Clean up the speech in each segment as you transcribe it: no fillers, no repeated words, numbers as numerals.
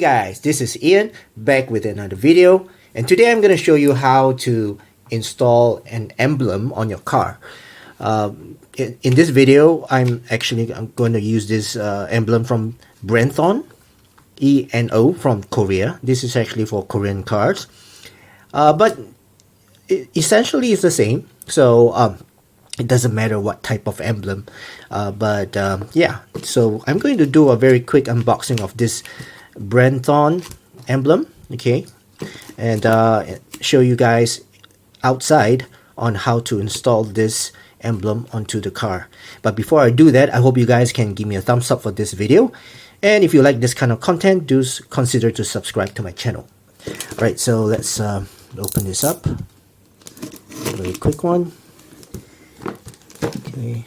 guys, this is Ian back with another video, and today I'm going to show you how to install an emblem on your car. In this video, I'm going to use this emblem from Brenthon, ENO from Korea. This is actually for Korean cars, but essentially it's the same. So it doesn't matter what type of emblem, yeah. So I'm going to do a very quick unboxing of this Brenthon emblem, okay, and show you guys outside on how to install this emblem onto the car. But before I do that, I hope you guys can give me a thumbs up for this video, and if you like this kind of content, do consider to subscribe to my channel. All right, so let's open this up. A very quick one. Okay.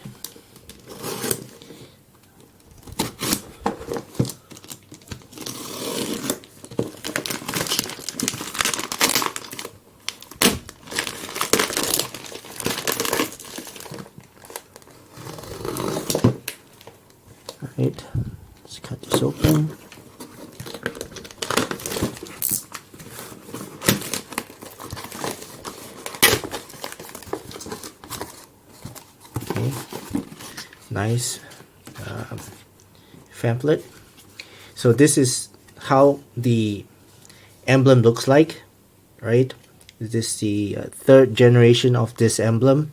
Alright, let's cut this open. Okay, nice pamphlet. So this is how the emblem looks like, right? This is the third generation of this emblem.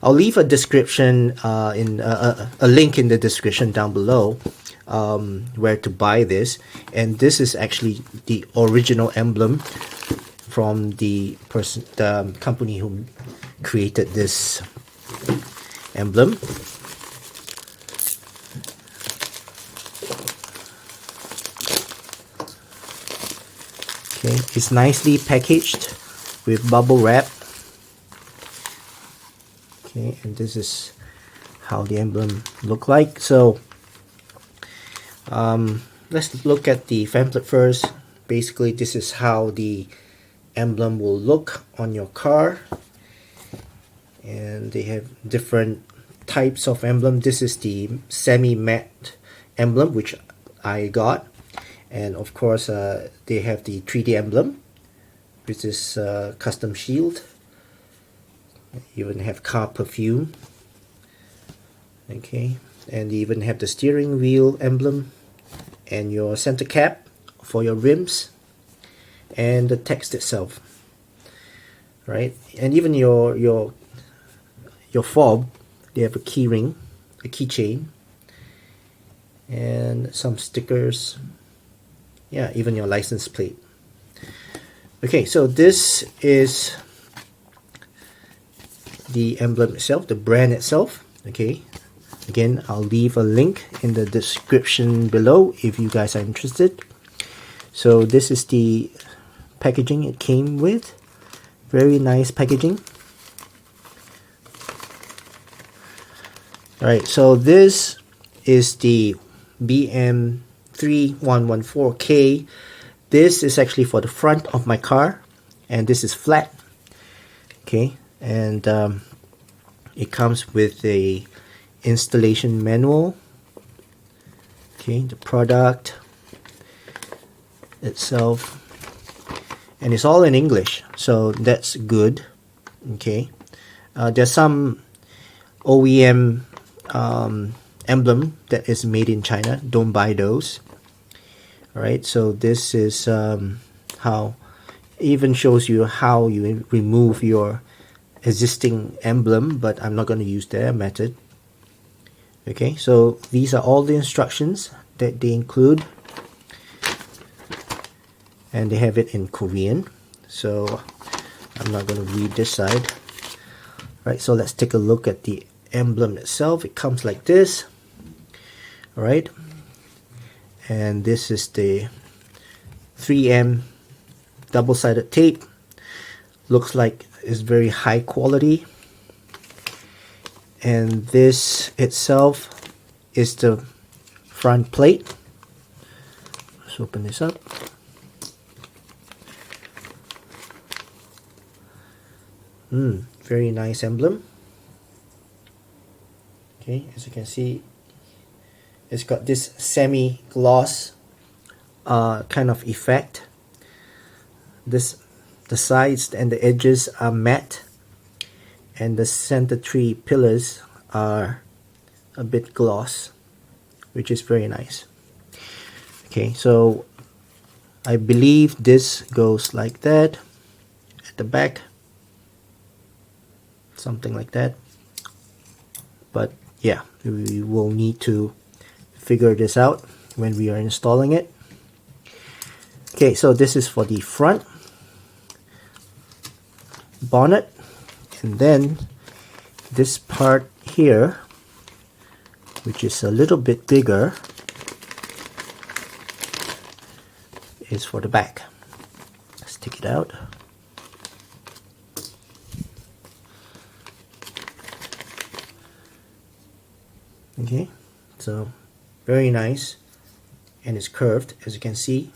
I'll leave a description a link in the description down below where to buy this, and this is actually the original emblem from the company who created this emblem. Okay, it's nicely packaged with bubble wrap. Okay, and this is how the emblem look like. So let's look at the pamphlet first. Basically, this is how the emblem will look on your car, and they have different types of emblem. This is the semi-matte emblem, which I got, and of course they have the 3D emblem, which is custom shield. You even have car perfume, okay, and you even have the steering wheel emblem and your center cap for your rims and the text itself, right? And even your fob, they have a key ring, a keychain, and some stickers, yeah, even your license plate. Okay, so this is the emblem itself, the brand itself. Okay, again, I'll leave a link in the description below if you guys are interested. So this is the packaging it came with. Very nice packaging. Alright, so this is the BM3114K. This is actually for the front of my car, and this is flat. Okay, and it comes with a installation manual. Okay, the product itself, and it's all in English, so that's good. Okay, there's some OEM emblem that is made in China. Don't buy those. All right, so this is how even shows you how you remove your existing emblem, but I'm not going to use their method. Okay, so these are all the instructions that they include, and they have it in Korean, so I'm not going to read this side. Right, so let's take a look at the emblem itself. It comes like this. All right, and this is the 3M double-sided tape. Looks like it's very high quality, and this itself is the front plate. Let's open this up. Very nice emblem. Okay, as you can see, it's got this semi-gloss kind of effect. The sides and the edges are matte, and the center three pillars are a bit gloss, which is very nice. Okay, so I believe this goes like that at the back, something like that. But yeah, we will need to figure this out when we are installing it. Okay, so this is for the front bonnet, and then this part here, which is a little bit bigger, is for the back. Let's take it out. Okay, so very nice, and it's curved, as you can see.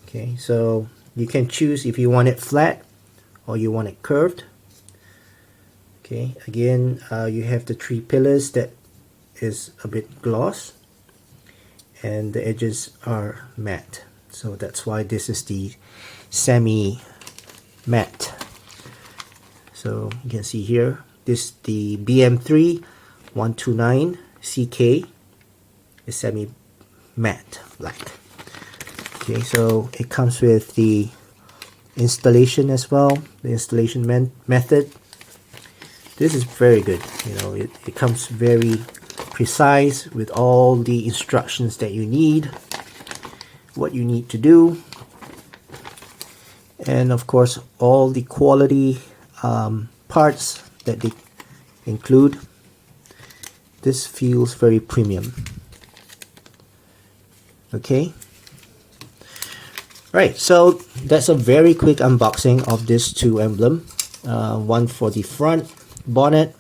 Okay, so you can choose if you want it flat or you want it curved. Okay, again, you have the three pillars that is a bit gloss, and the edges are matte. So that's why this is the semi matte. So you can see here, this the BM3 129 CK is semi matte black. Okay, so it comes with the installation as well, the installation method. This is very good. You know, it comes very precise with all the instructions that you need, what you need to do, and of course all the quality parts that they include. This feels very premium. Okay, right, so that's a very quick unboxing of this two emblem, one for the front bonnet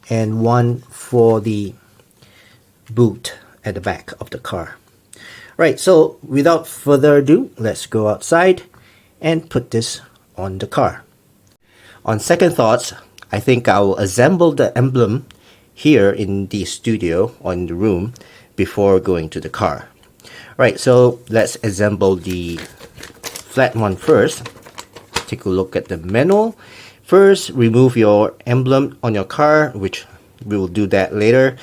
and one for the boot at the back of the car. Right, so without further ado, let's go outside and put this on the car. On second thoughts, I think I will assemble the emblem here in the studio or in the room before going to the car. Right, so let's assemble the flat one first. Take a look at the manual. First, remove your emblem on your car, which we will do that later.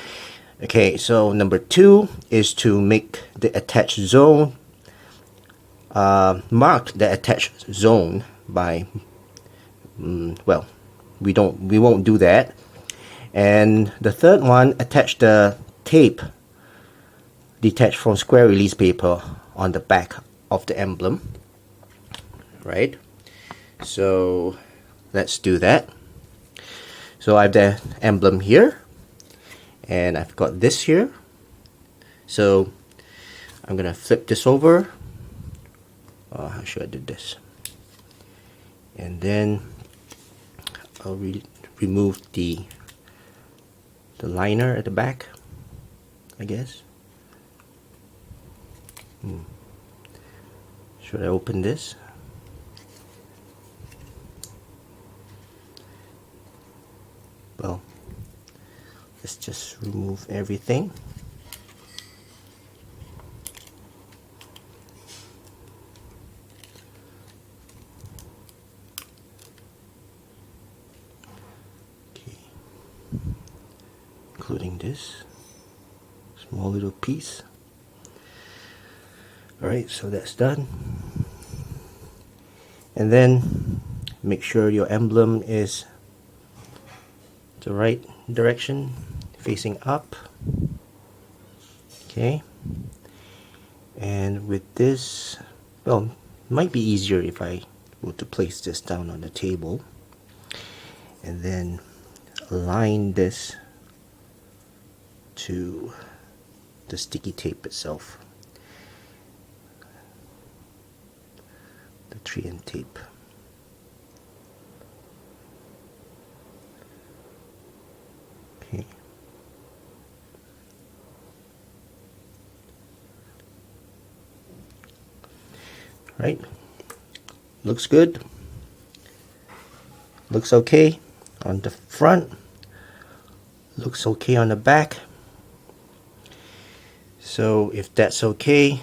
Okay, so number 2 is to make the attached zone, mark the attached zone by, well, we won't do that. And the third one, attach the tape detached from square release paper on the back of the emblem. Right, so let's do that. So I have the emblem here, and I've got this here. So I'm gonna flip this over. How should I do this? And then I'll remove the liner at the back, I guess. Should I open this? Well, let's just remove everything. Okay, including this small little piece. Alright, so that's done. And then make sure your emblem is the right direction, facing up. Okay, and with this, well, it might be easier if I were to place this down on the table and then align this to the sticky tape itself, the 3M tape. Okay. Right, looks good, looks okay on the front, looks okay on the back. So if that's okay,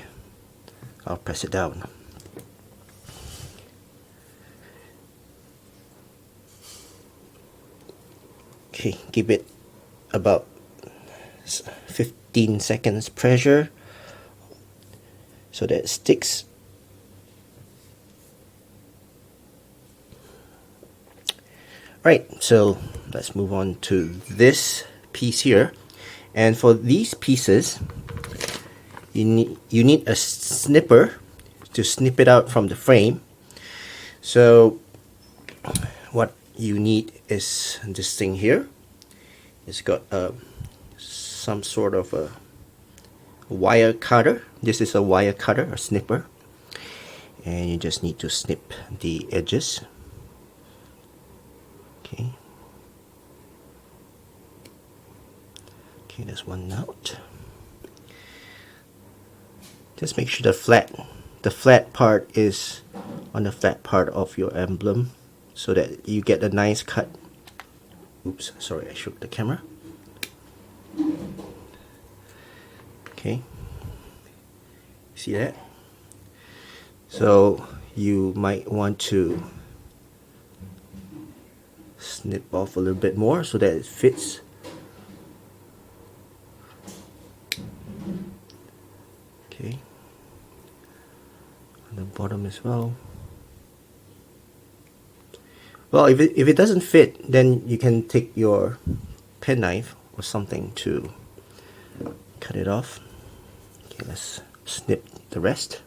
I'll press it down. Okay, give it about 15 seconds pressure so that it sticks. Right, so let's move on to this piece here. And for these pieces, you need a snipper to snip it out from the frame. So what you need is this thing here. It's got some sort of a wire cutter. This is a wire cutter, a snipper, and you just need to snip the edges. Okay, there's one out. Just make sure the flat part is on the flat part of your emblem so that you get a nice cut. Oops, sorry, I shook the camera. Okay, see that? So you might want to snip off a little bit more so that it fits. Okay, on the bottom as well. Well, if it doesn't fit, then you can take your penknife or something to cut it off. Okay, let's snip the rest.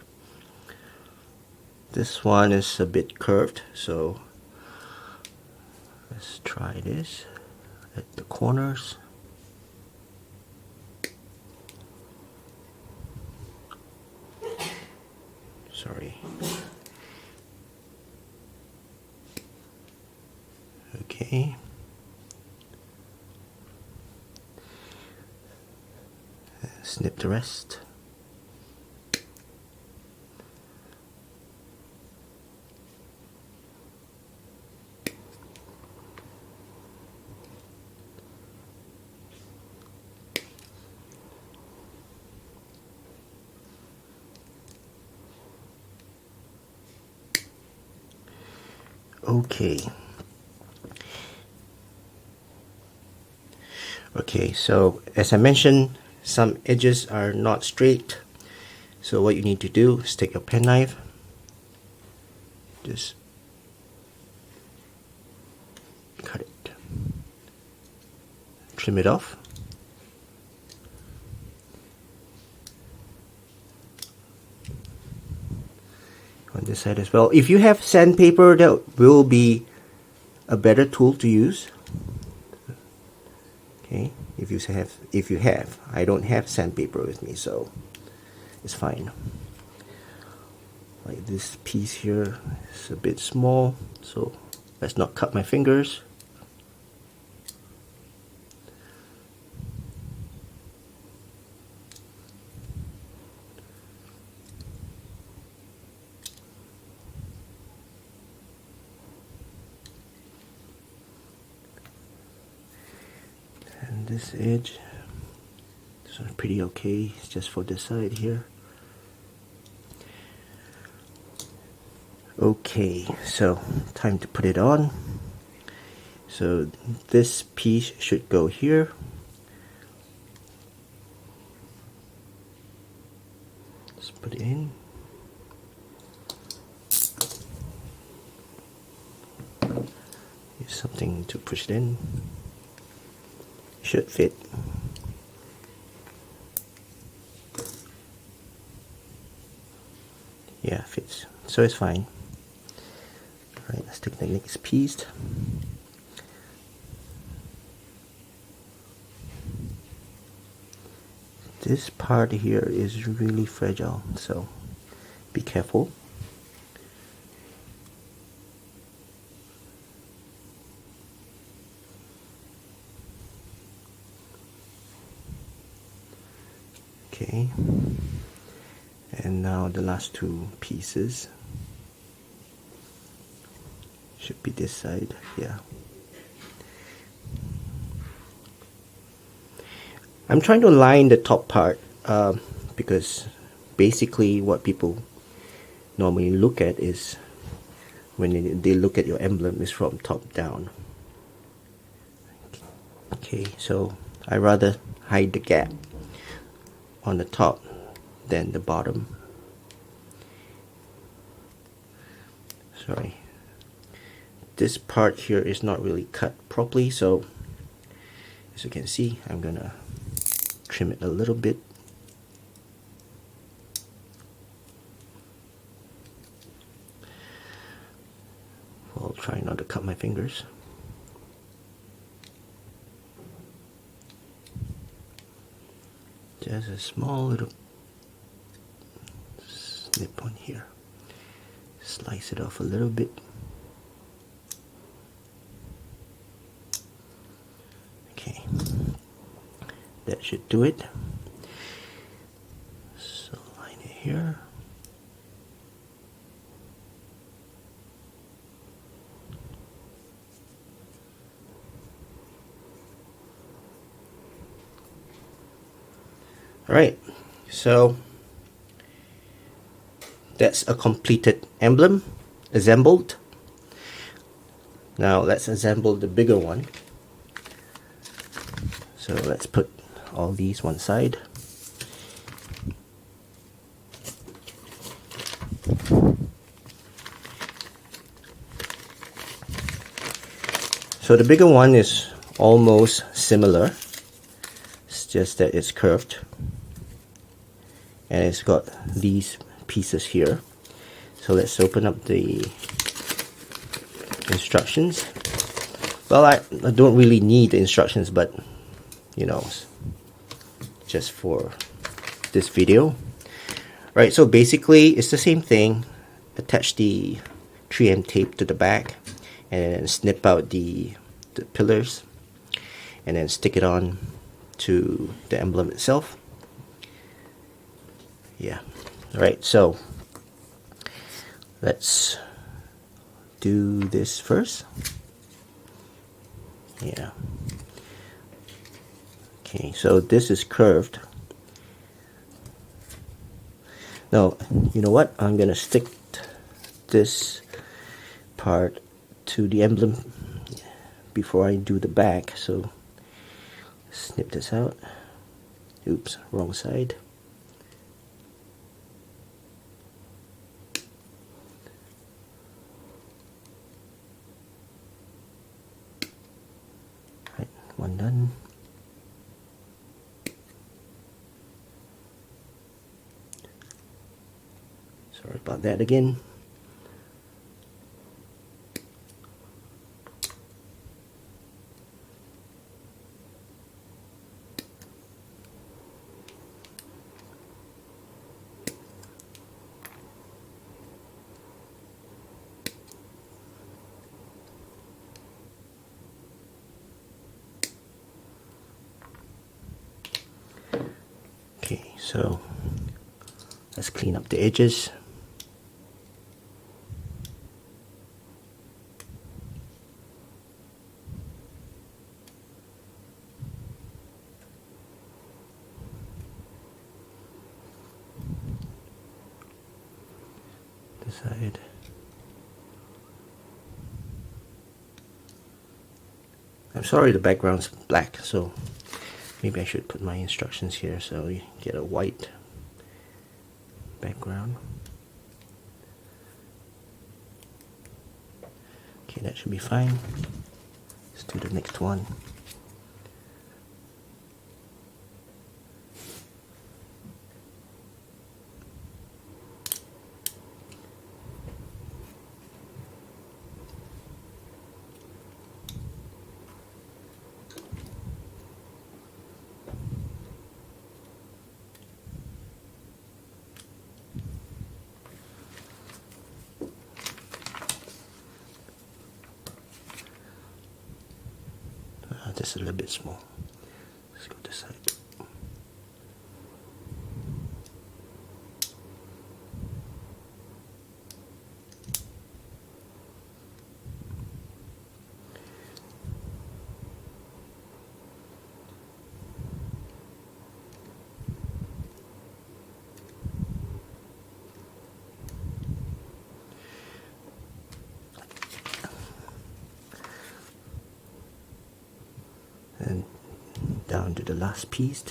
This one is a bit curved, so let's try this at the corners. Sorry. Okay. Snip the rest. Okay, so as I mentioned, some edges are not straight. So what you need to do is take your penknife, just cut it, trim it off. On this side as well. If you have sandpaper, that will be a better tool to use. Okay, if you have, I don't have sandpaper with me, so it's fine. Like this piece here is a bit small, so let's not cut my fingers. And this edge is pretty okay, it's just for this side here. Okay, so time to put it on. So this piece should go here. Let's put it in. Use something to push it in. Should fit. Yeah, fits. So it's fine. Alright, let's take the next piece. This part here is really fragile, so be careful. Okay, and now the last two pieces should be this side. Yeah, I'm trying to line the top part because basically what people normally look at is when they look at your emblem is from top down. Okay, so I rather hide the gap on the top than the bottom. Sorry, this part here is not really cut properly, so as you can see, I'm gonna trim it a little bit. I'll try not to cut my fingers. Just a small little snip on here. Slice it off a little bit. Okay, that should do it. So line it here. Alright, so that's a completed emblem, assembled. Now let's assemble the bigger one. So let's put all these one side. So the bigger one is almost similar. It's just that it's curved. And it's got these pieces here. So let's open up the instructions. Well, I don't really need the instructions, but you know, just for this video. Right, so basically it's the same thing. Attach the 3M tape to the back and then snip out the pillars and then stick it on to the emblem itself. Yeah, alright, so let's do this first. Yeah. Okay, so this is curved. Now, you know what? I'm gonna stick this part to the emblem before I do the back. So snip this out. Oops, wrong side. Right, one done. Sorry about that again. Okay, so let's clean up the edges. This side. I'm sorry the background's black, so maybe I should put my instructions here so you get a white background. Okay, that should be fine. Let's do the next one. Just a little bit small. Let's go this side. down to the last piece.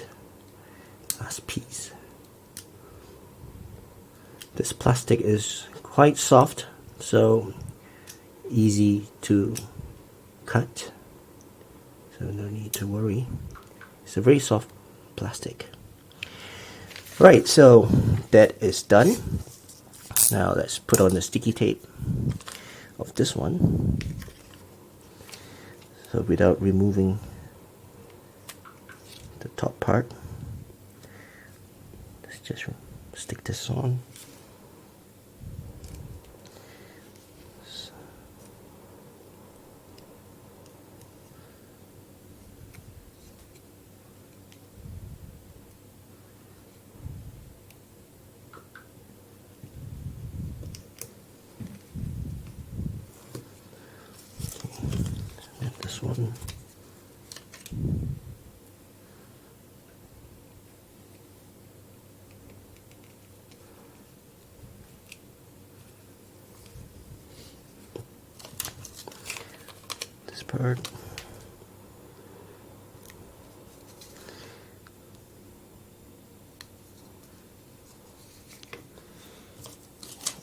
This plastic is quite soft, so easy to cut, so no need to worry. It's a very soft plastic. Right, so that is done. Now let's put on the sticky tape of this one. So without removing the top part, let's just stick this on. This one. This part.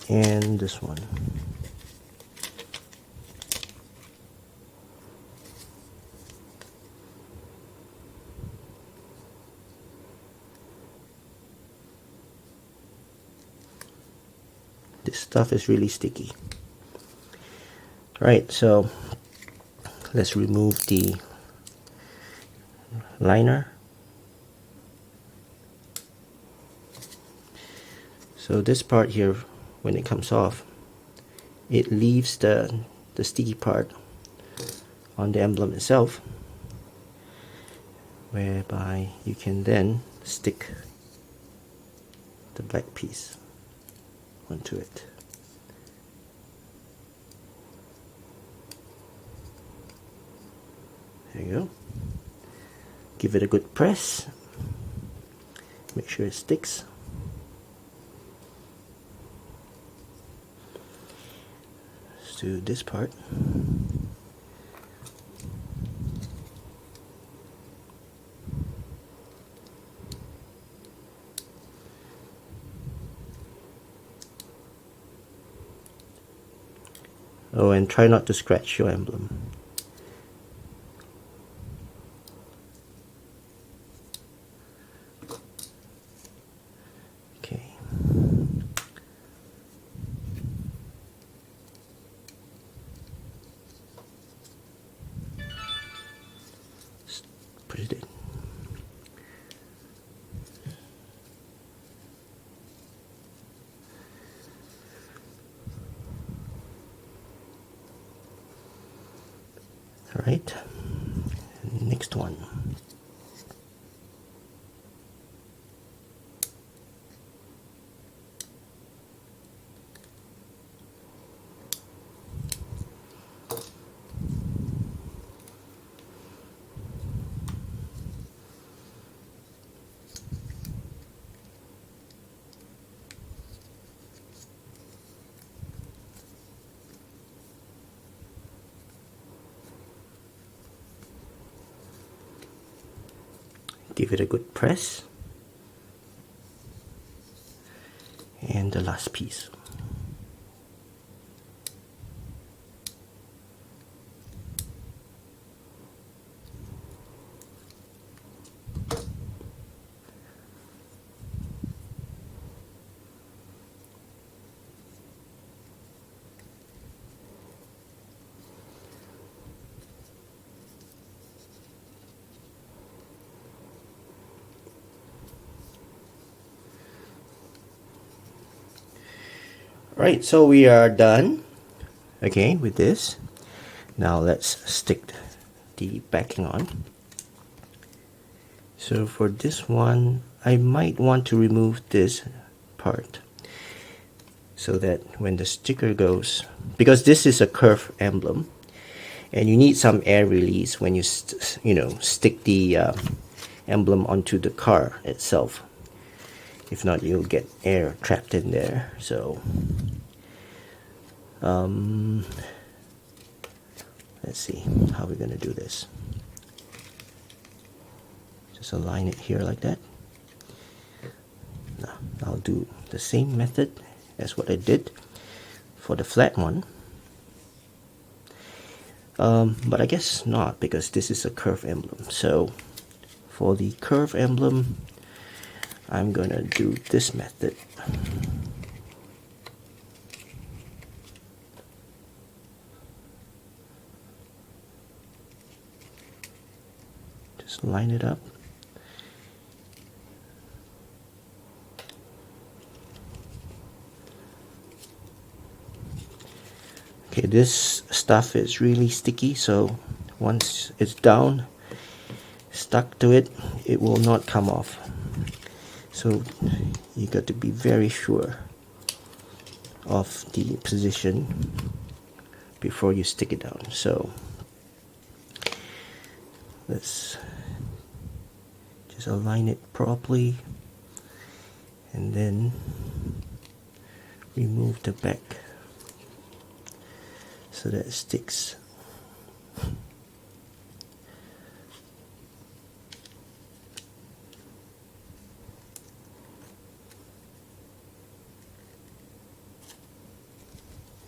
And this one. This stuff is really sticky. Right, so let's remove the liner. So this part here, when it comes off, it leaves the sticky part on the emblem itself, whereby you can then stick the black piece onto it. There you go. Give it a good press. Make sure it sticks. Let's do this part. Oh, and try not to scratch your emblem. Okay. Just put it in. Alright, next one. Give it a good press. And the last piece. Right, so we are done again with this. Now let's stick the backing on. So for this one, I might want to remove this part so that when the sticker goes, because this is a curved emblem and you need some air release when you stick the emblem onto the car itself. If not, you'll get air trapped in there. So let's see how we're gonna do this. Just align it here like that. Now I'll do the same method as what I did for the flat one. But I guess not, because this is a curve emblem. So for the curve emblem, I'm gonna do this method. Just line it up. Okay, this stuff is really sticky, so once it's down, stuck to it, it will not come off. So you got to be very sure of the position before you stick it down. So let's just align it properly and then remove the back so that it sticks.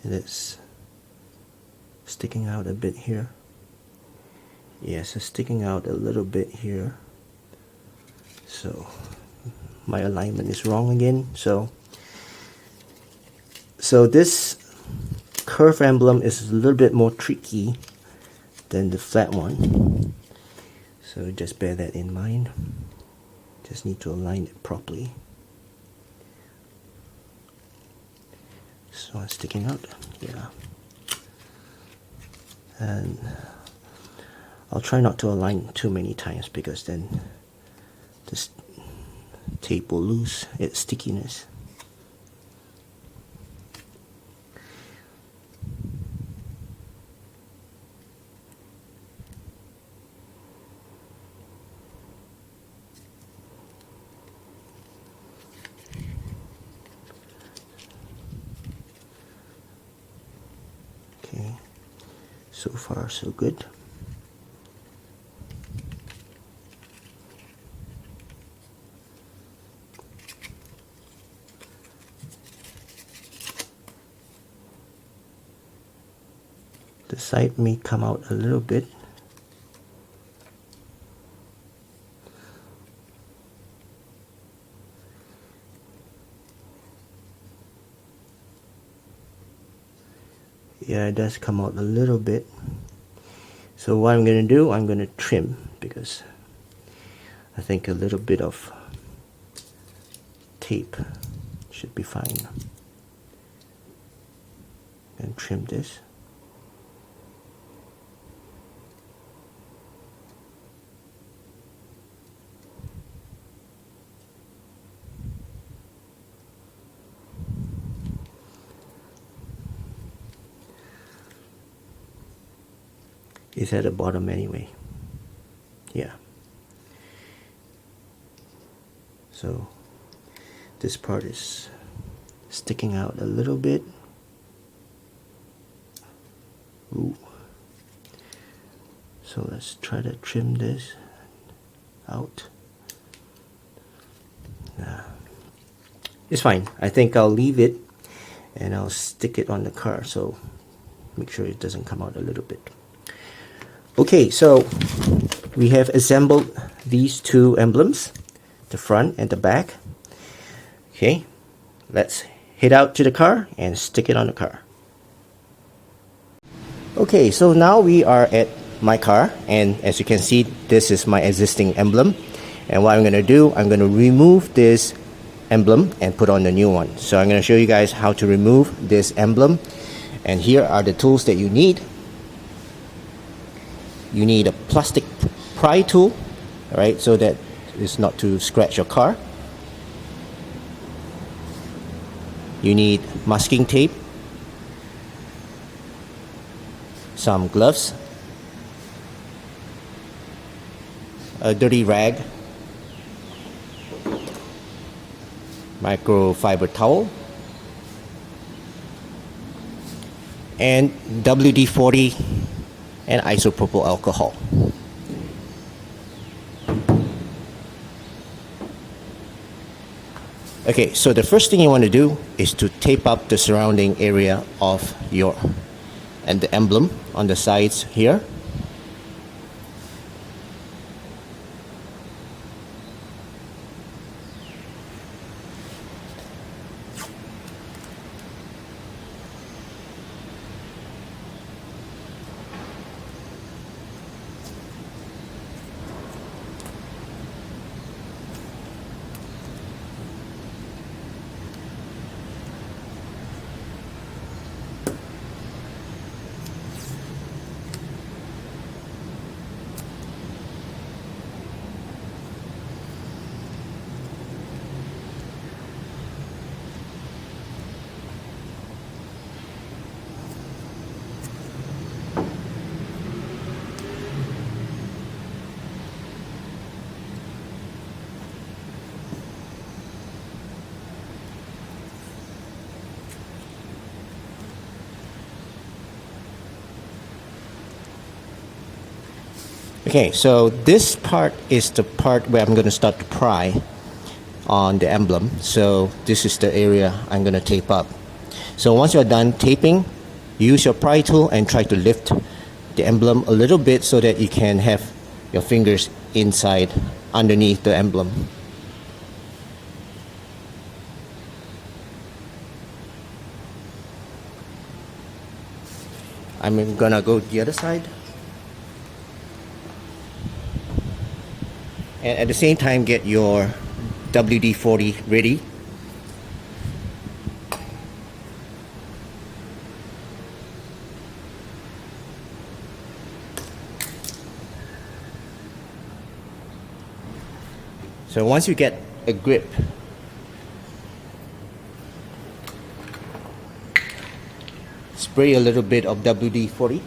And it's sticking out a bit here. Yes, it's sticking out a little bit here. So my alignment is wrong again. So this curve emblem is a little bit more tricky than the flat one. So just bear that in mind. Just need to align it properly. So it's sticking out, yeah. And I'll try not to align too many times, because then this tape will lose its stickiness. Okay, so far so good. The side may come out a little bit. Yeah, it does come out a little bit. So what I'm going to do, I'm going to trim, because I think a little bit of tape should be fine. And trim this. It's at the bottom anyway. Yeah. So this part is sticking out a little bit. Ooh. So let's try to trim this out. It's fine. I think I'll leave it and I'll stick it on the car, so make sure it doesn't come out a little bit. Okay, so we have assembled these two emblems, the front and the back. Okay, let's head out to the car and stick it on the car. Okay, so now we are at my car, and as you can see, this is my existing emblem. And what I'm going to do, I'm going to remove this emblem and put on the new one. So I'm going to show you guys how to remove this emblem. And here are the tools that you need. You need a plastic pry tool, right, so that it's not to scratch your car. You need masking tape, some gloves, a dirty rag, microfiber towel, and WD-40 and isopropyl alcohol. Okay, so the first thing you want to do is to tape up the surrounding area of your and the emblem on the sides here. Okay, so this part is the part where I'm going to start to pry on the emblem. So this is the area I'm going to tape up. So once you're done taping, use your pry tool and try to lift the emblem a little bit so that you can have your fingers inside underneath the emblem. I'm gonna go the other side. And at the same time, get your WD-40 ready. So once you get a grip, spray a little bit of WD-40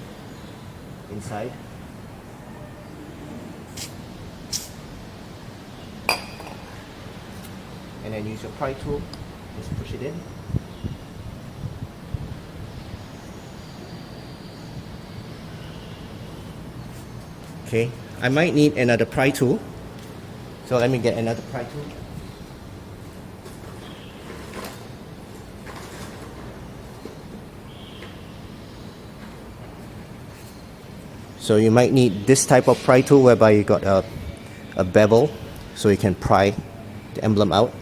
inside. And then use your pry tool, just push it in. Okay, I might need another pry tool. So let me get another pry tool. So you might need this type of pry tool whereby you got a bevel so you can pry the emblem out.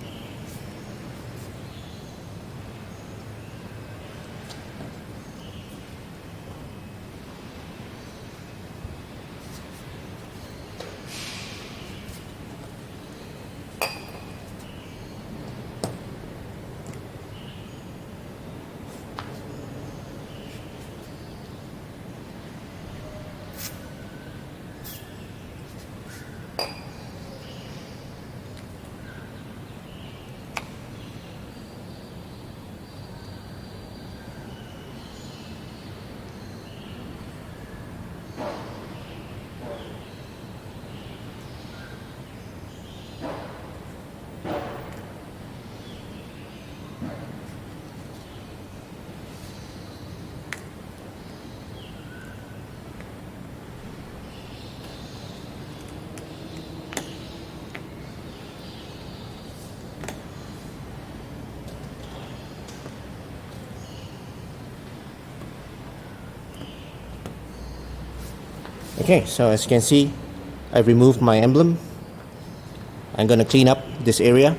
Okay, so as you can see, I've removed my emblem. I'm going to clean up this area.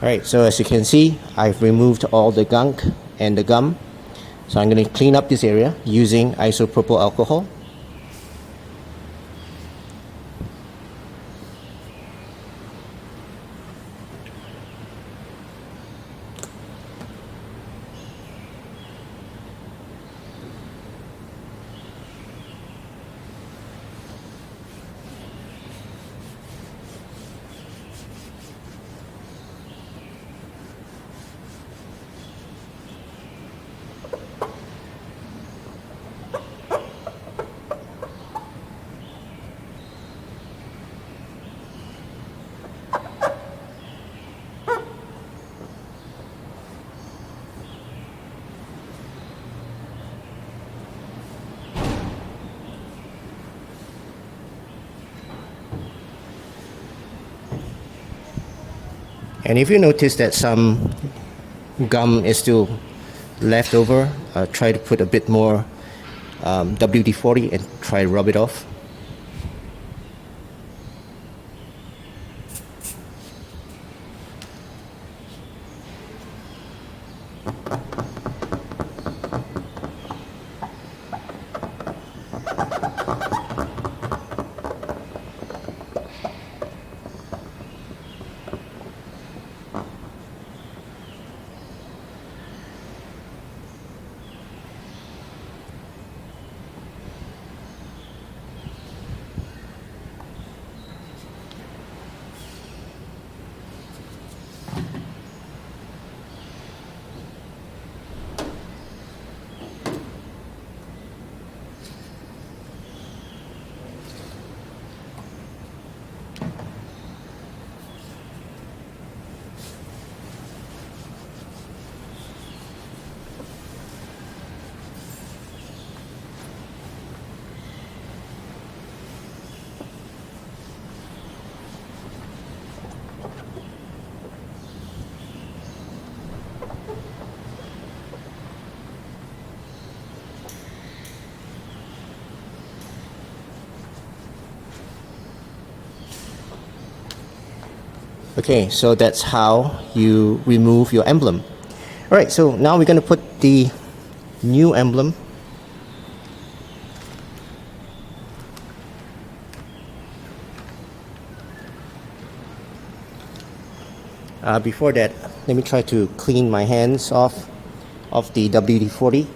Alright, so as you can see, I've removed all the gunk and the gum. So I'm going to clean up this area using isopropyl alcohol. And if you notice that some gum is still left over, try to put a bit more WD-40 and try to rub it off. Okay, so that's how you remove your emblem. Alright, so now we're going to put the new emblem. Before that, let me try to clean my hands off of the WD-40.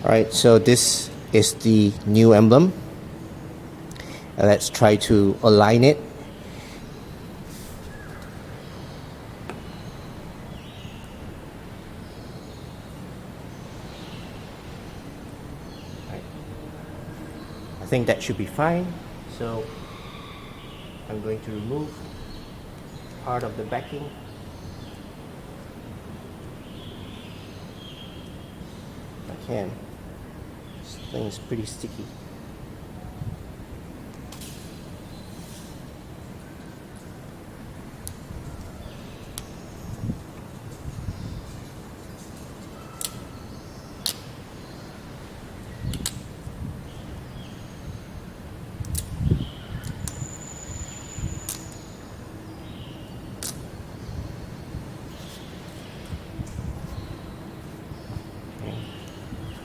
Alright, so this is the new emblem. Let's try to align it. I think that should be fine. So I'm going to remove part of the backing. I can. This thing is pretty sticky.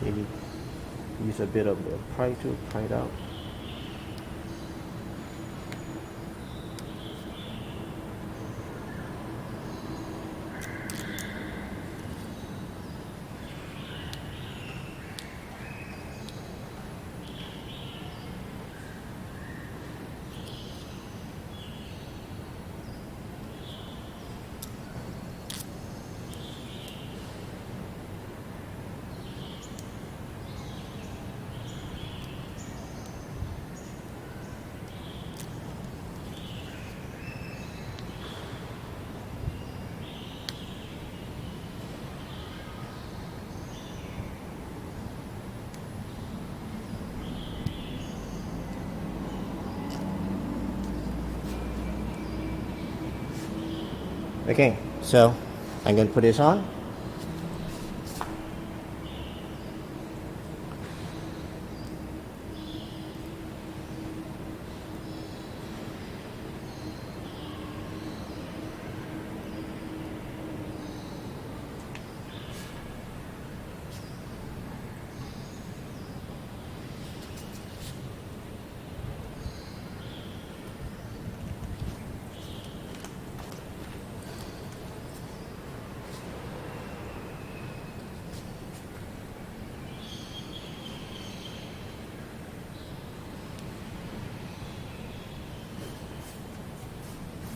Maybe use a bit of pry to pry it out. Okay, so I'm going to put this on.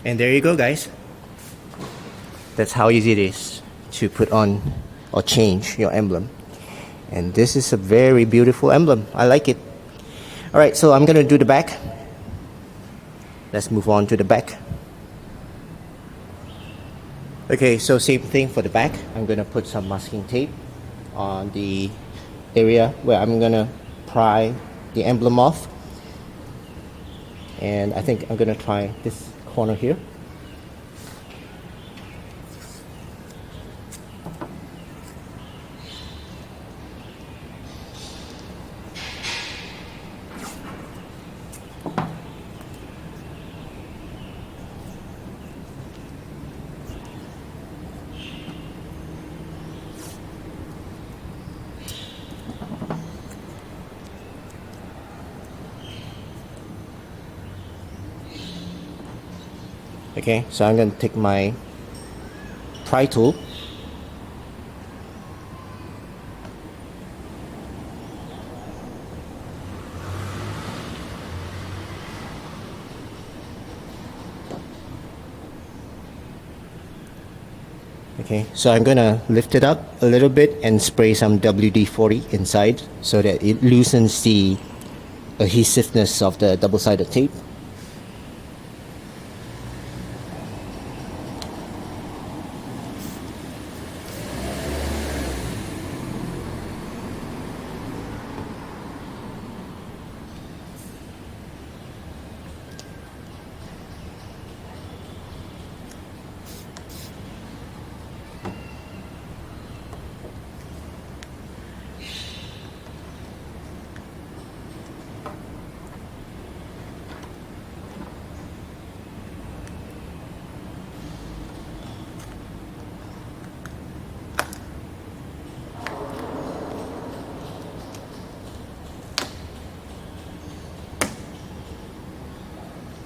And there you go, guys. That's how easy it is to put on or change your emblem. And this is a very beautiful emblem. I like it. Alright, so I'm gonna do the back. Let's move on to the back. Okay, so same thing for the back. I'm gonna put some masking tape on the area where I'm gonna pry the emblem off. And I think I'm gonna try this corner here. Okay, so I'm going to take my pry tool. Okay, so I'm going to lift it up a little bit and spray some WD-40 inside so that it loosens the adhesiveness of the double-sided tape.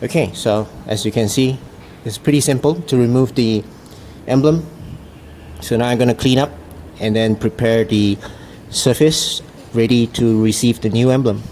Okay, so as you can see, it's pretty simple to remove the emblem. So now I'm going to clean up and then prepare the surface ready to receive the new emblem.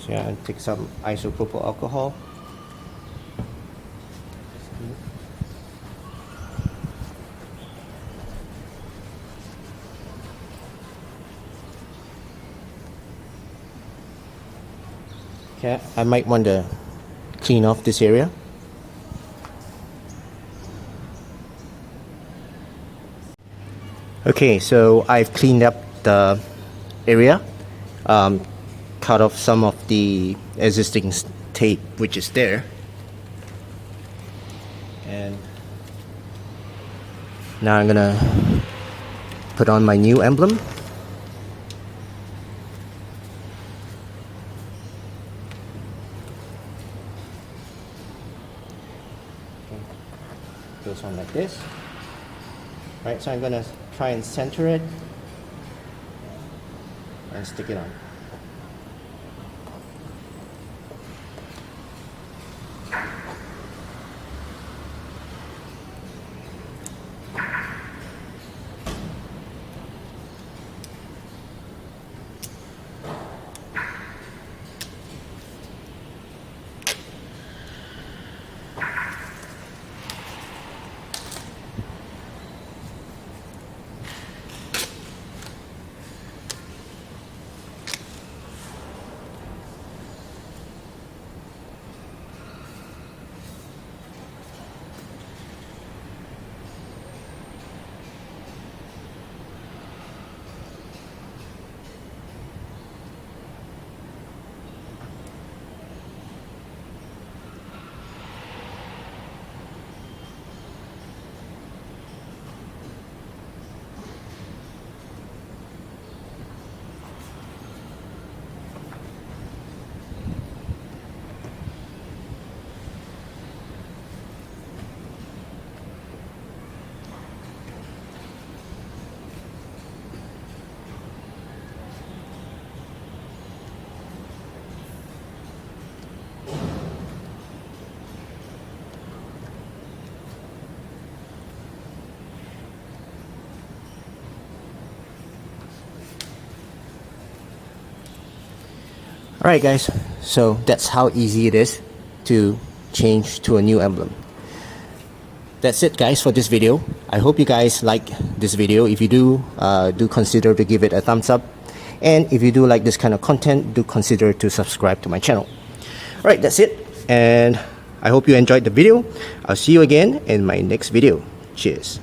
So yeah, and take some isopropyl alcohol. Okay, I might want to clean off this area. Okay, so I've cleaned up the area, cut off some of the existing tape which is there, and now I'm gonna put on my new emblem. like this. Right, so I'm gonna try and center it and stick it on. Alright guys, so that's how easy it is to change to a new emblem. That's it guys for this video. I hope you guys like this video. If you do, do consider to give it a thumbs up. And if you do like this kind of content, do consider to subscribe to my channel. Alright, that's it. And I hope you enjoyed the video. I'll see you again in my next video. Cheers.